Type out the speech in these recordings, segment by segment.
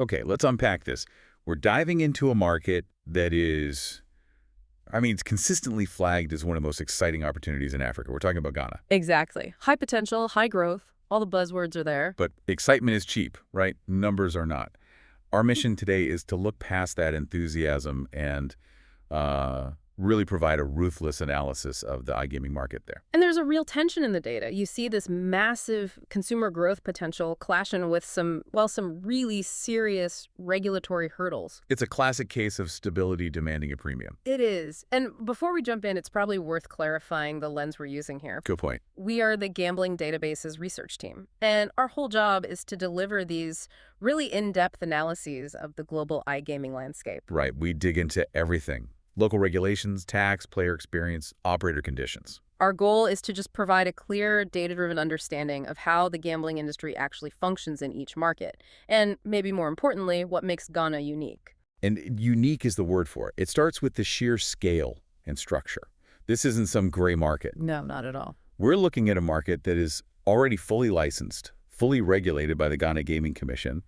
Okay, let's unpack this. We're diving into a market that is, it's consistently flagged as one of the most exciting opportunities in Africa. We're talking about Ghana. Exactly. High potential, high growth. All the buzzwords are there. But excitement is cheap, right? Numbers are not. Our mission today is to look past that enthusiasm and really provide a ruthless analysis of the iGaming market there. And there's a real tension in the data. You see this massive consumer growth potential clashing with some really serious regulatory hurdles. It's a classic case of stability demanding a premium. It is. And before we jump in, it's probably worth clarifying the lens we're using here. Good point. We are the Gambling Databases research team, and our whole job is to deliver these really in-depth analyses of the global iGaming landscape. Right. We dig into everything. Local regulations, tax, player experience, operator conditions. Our goal is to just provide a clear, data-driven understanding of how the gambling industry actually functions in each market, and maybe more importantly, what makes Ghana unique. And unique is the word for it. It starts with the sheer scale and structure. This isn't some gray market. No, not at all. We're looking at a market that is already fully licensed, fully regulated by the Ghana Gaming Commission.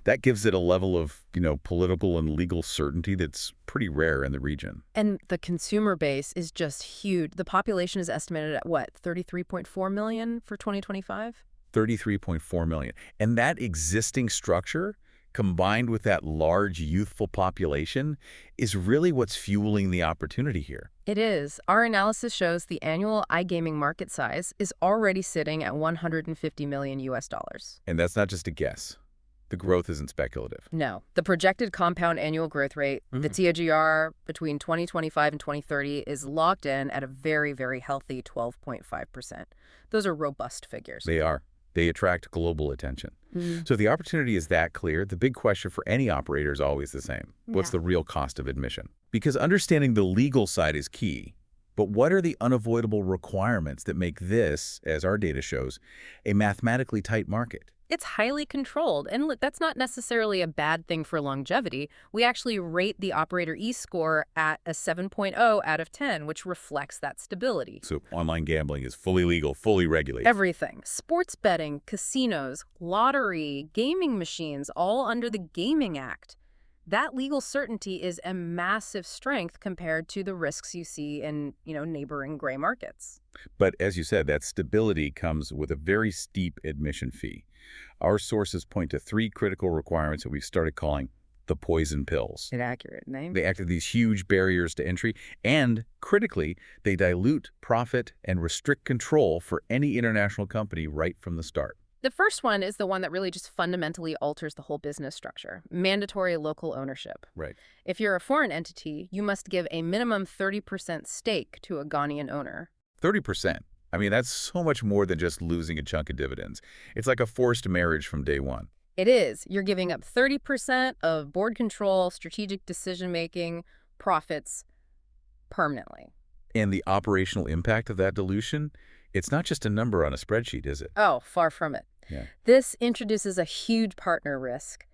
That gives it a level of, political and legal certainty that's pretty rare in the region. And the consumer base is just huge. The population is estimated at, 33.4 million for 2025? 33.4 million. And that existing structure, combined with that large youthful population, is really what's fueling the opportunity here. It is. Our analysis shows the annual iGaming market size is already sitting at $150 million US. And that's not just a guess. The growth isn't speculative. No. The projected compound annual growth rate, the TAGR, between 2025 and 2030 is locked in at a very, very healthy 12.5%. Those are robust figures. They are. They attract global attention. So if the opportunity is that clear, the big question for any operator is always the same. What's the real cost of admission? Because understanding the legal side is key. But what are the unavoidable requirements that make this, as our data shows, a mathematically tight market? It's highly controlled. And look, that's not necessarily a bad thing for longevity. We actually rate the operator E-score at a 7.0 out of 10, which reflects that stability. So online gambling is fully legal, fully regulated. Everything. Sports betting, casinos, lottery, gaming machines, all under the Gaming Act. That legal certainty is a massive strength compared to the risks you see in, neighboring gray markets. But as you said, that stability comes with a very steep admission fee. Our sources point to 3 critical requirements that we've started calling the poison pills. An accurate name. They act as these huge barriers to entry, and critically, they dilute profit and restrict control for any international company right from the start. The first one is the one that really just fundamentally alters the whole business structure, mandatory local ownership. Right. If you're a foreign entity, you must give a minimum 30% stake to a Ghanaian owner. 30%. That's so much more than just losing a chunk of dividends. It's like a forced marriage from day one. It is. You're giving up 30% of board control, strategic decision-making, profits permanently. And the operational impact of that dilution, it's not just a number on a spreadsheet, is it? Oh, far from it. Yeah. This introduces a huge partner risk.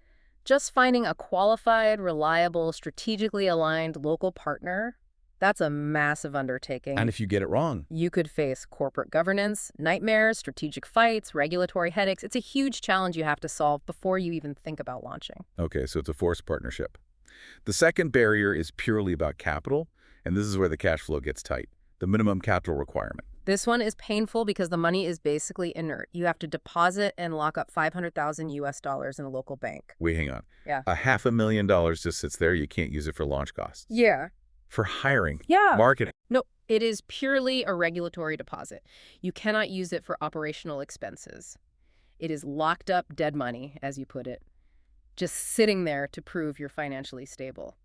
Just finding a qualified, reliable, strategically aligned local partner, that's a massive undertaking. And if you get it wrong, you could face corporate governance, nightmares, strategic fights, regulatory headaches. It's a huge challenge you have to solve before you even think about launching. Okay, so it's a forced partnership. The second barrier is purely about capital, and this is where the cash flow gets tight, the minimum capital requirement. This one is painful because the money is basically inert. You have to deposit and lock up $500,000 US in a local bank. Wait, hang on. Yeah. $500,000 just sits there. You can't use it for launch costs. Yeah. For hiring. Yeah. Marketing. No, it is purely a regulatory deposit. You cannot use it for operational expenses. It is locked up dead money, as you put it, just sitting there to prove you're financially stable.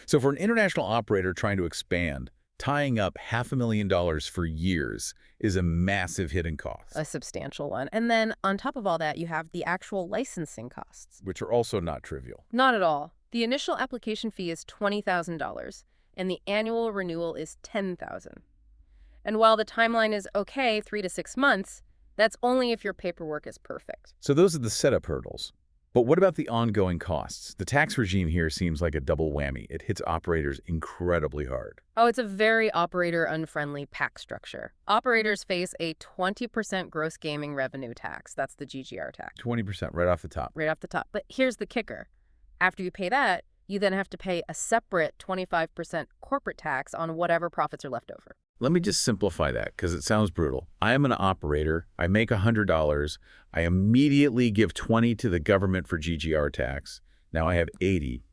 So for an international operator trying to expand, tying up $500,000 for years is a massive hidden cost. A substantial one. And then on top of all that, you have the actual licensing costs. Which are also not trivial. Not at all. The initial application fee is $20,000, and the annual renewal is $10,000. And while the timeline is okay, 3 to 6 months, that's only if your paperwork is perfect. So those are the setup hurdles. But what about the ongoing costs? The tax regime here seems like a double whammy. It hits operators incredibly hard. Oh, it's a very operator-unfriendly tax structure. Operators face a 20% gross gaming revenue tax. That's the GGR tax. 20% right off the top. Right off the top. But here's the kicker. After you pay that, you then have to pay a separate 25% corporate tax on whatever profits are left over. Let me just simplify that because it sounds brutal. I am an operator. I make $100. I immediately give 20 to the government for GGR tax. Now I have 80.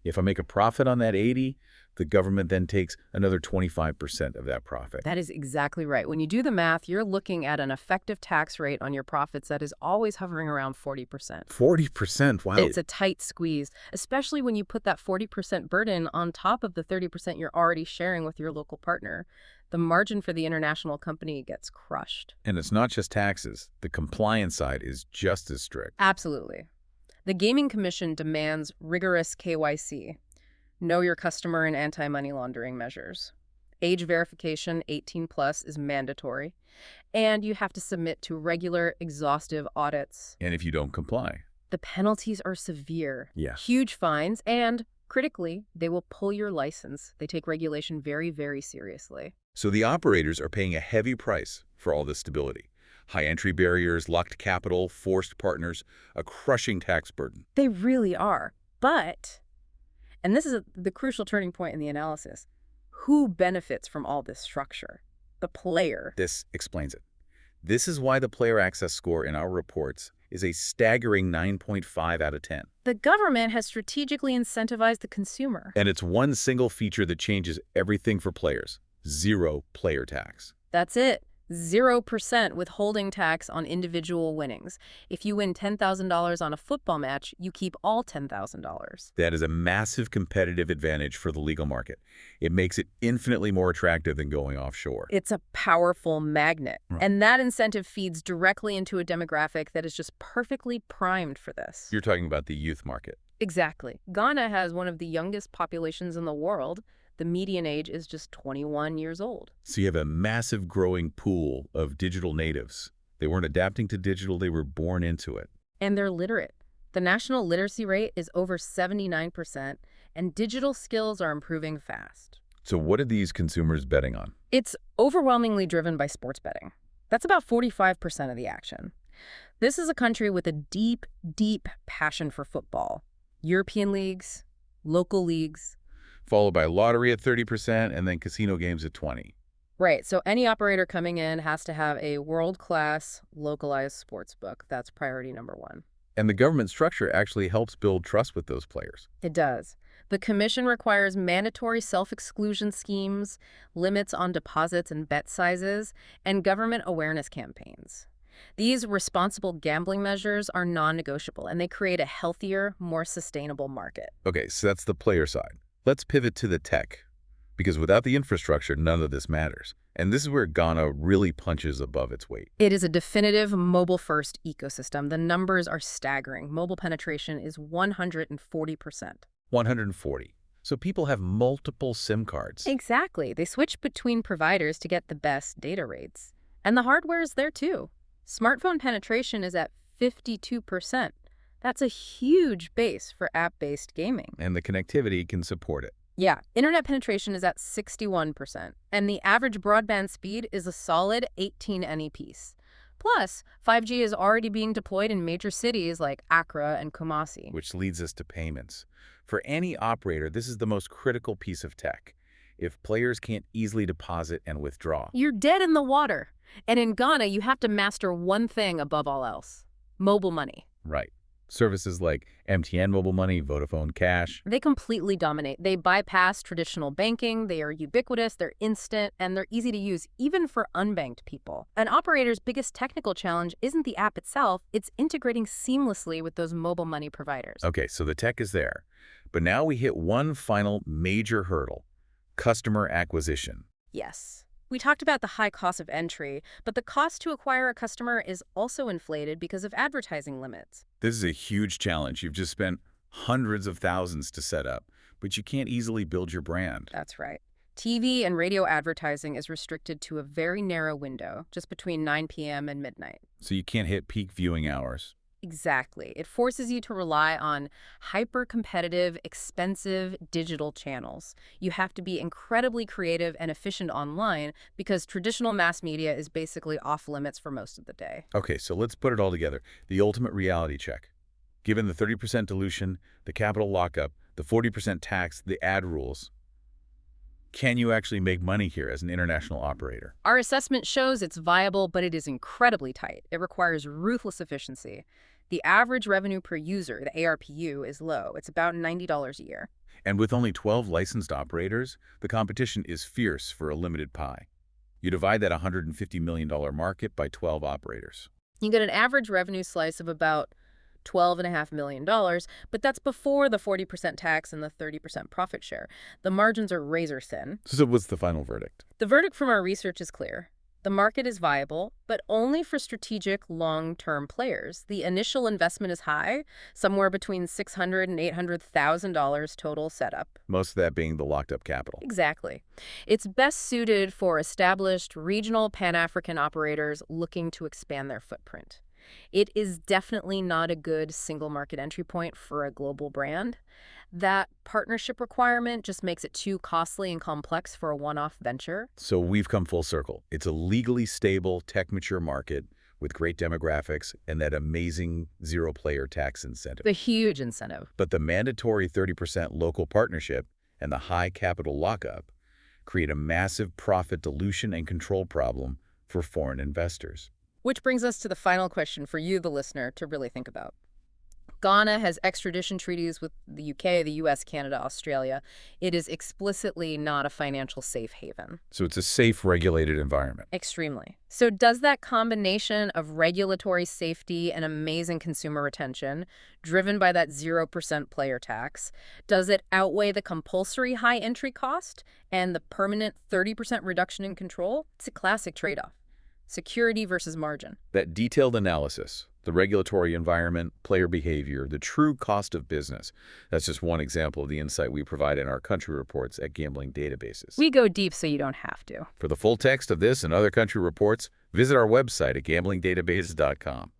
If I make a profit on that 80, the government then takes another 25% of that profit. That is exactly right. When you do the math, you're looking at an effective tax rate on your profits that is always hovering around 40%. 40%? Wow. It's a tight squeeze, especially when you put that 40% burden on top of the 30% you're already sharing with your local partner. The margin for the international company gets crushed. And it's not just taxes. The compliance side is just as strict. Absolutely. The Gaming Commission demands rigorous KYC, know your customer and anti-money laundering measures. Age verification, 18 plus, is mandatory. And you have to submit to regular, exhaustive audits. And if you don't comply? The penalties are severe. Yeah. Huge fines, and critically, they will pull your license. They take regulation very, very seriously. So the operators are paying a heavy price for all this stability. High entry barriers, locked capital, forced partners, a crushing tax burden. They really are. But, and this is the crucial turning point in the analysis, who benefits from all this structure? The player. This explains it. This is why the player access score in our reports is a staggering 9.5 out of 10. The government has strategically incentivized the consumer. And it's one single feature that changes everything for players. Zero player tax. That's it. 0% withholding tax on individual winnings. If you win $10,000 on a football match, you keep all $10,000. That is a massive competitive advantage for the legal market. It makes it infinitely more attractive than going offshore. It's a powerful magnet. Right. And that incentive feeds directly into a demographic that is just perfectly primed for this. You're talking about the youth market. Exactly. Ghana has one of the youngest populations in the world. The median age is just 21 years old. So you have a massive growing pool of digital natives. They weren't adapting to digital, they were born into it. And they're literate. The national literacy rate is over 79%, and digital skills are improving fast. So what are these consumers betting on? It's overwhelmingly driven by sports betting. That's about 45% of the action. This is a country with a deep, deep passion for football. European leagues, local leagues. Followed by lottery at 30% and then casino games at 20%. Right, so any operator coming in has to have a world-class, localized sports book. That's priority number one. And the government structure actually helps build trust with those players. It does. The commission requires mandatory self-exclusion schemes, limits on deposits and bet sizes, and government awareness campaigns. These responsible gambling measures are non-negotiable, and they create a healthier, more sustainable market. Okay, so that's the player side. Let's pivot to the tech, because without the infrastructure, none of this matters. And this is where Ghana really punches above its weight. It is a definitive mobile-first ecosystem. The numbers are staggering. Mobile penetration is 140%. 140. So people have multiple SIM cards. Exactly. They switch between providers to get the best data rates. And the hardware is there too. Smartphone penetration is at 52%. That's a huge base for app-based gaming. And the connectivity can support it. Yeah, internet penetration is at 61%, and the average broadband speed is a solid 18 Mbps. Plus, 5G is already being deployed in major cities like Accra and Kumasi. Which leads us to payments. For any operator, this is the most critical piece of tech. If players can't easily deposit and withdraw, You're dead in the water. And in Ghana, you have to master one thing above all else: mobile money. right. Services like MTN Mobile Money, Vodafone Cash. They completely dominate. They bypass traditional banking, they are ubiquitous, they're instant, and they're easy to use even for unbanked people. An operator's biggest technical challenge isn't the app itself, it's integrating seamlessly with those mobile money providers. Okay, so the tech is there. But now we hit one final major hurdle: customer acquisition. Yes. We talked about the high cost of entry, but the cost to acquire a customer is also inflated because of advertising limits. This is a huge challenge. You've just spent hundreds of thousands to set up, but you can't easily build your brand. That's right. TV and radio advertising is restricted to a very narrow window, just between 9 p.m. and midnight. So you can't hit peak viewing hours. Exactly. It forces you to rely on hyper-competitive, expensive digital channels. You have to be incredibly creative and efficient online because traditional mass media is basically off limits for most of the day. Okay, so let's put it all together. The ultimate reality check. Given the 30% dilution, the capital lockup, the 40% tax, the ad rules, can you actually make money here as an international operator? Our assessment shows it's viable, but it is incredibly tight. It requires ruthless efficiency. The average revenue per user, the ARPU, is low. It's about $90 a year. And with only 12 licensed operators, the competition is fierce for a limited pie. You divide that $150 million market by 12 operators. You get an average revenue slice of about $12.5 million, but that's before the 40% tax and the 30% profit share. The margins are razor thin. So what's the final verdict? The verdict from our research is clear. The market is viable, but only for strategic, long-term players. The initial investment is high, somewhere between $600,000 and $800,000 total setup. Most of that being the locked-up capital. Exactly. It's best suited for established regional Pan-African operators looking to expand their footprint. It is definitely not a good single market entry point for a global brand. That partnership requirement just makes it too costly and complex for a one-off venture. So we've come full circle. It's a legally stable, tech-mature market with great demographics and that amazing zero-player tax incentive. The huge incentive. But the mandatory 30% local partnership and the high capital lockup create a massive profit dilution and control problem for foreign investors. Which brings us to the final question for you, the listener, to really think about. Ghana has extradition treaties with the UK, the US, Canada, Australia. It is explicitly not a financial safe haven. So it's a safe, regulated environment. Extremely. So does that combination of regulatory safety and amazing consumer retention, driven by that 0% player tax, does it outweigh the compulsory high entry cost and the permanent 30% reduction in control? It's a classic trade-off. Security versus margin. That detailed analysis, the regulatory environment, player behavior, the true cost of business. That's just one example of the insight we provide in our country reports at Gambling Databases. We go deep so you don't have to. For the full text of this and other country reports, visit our website at gamblingdatabases.com.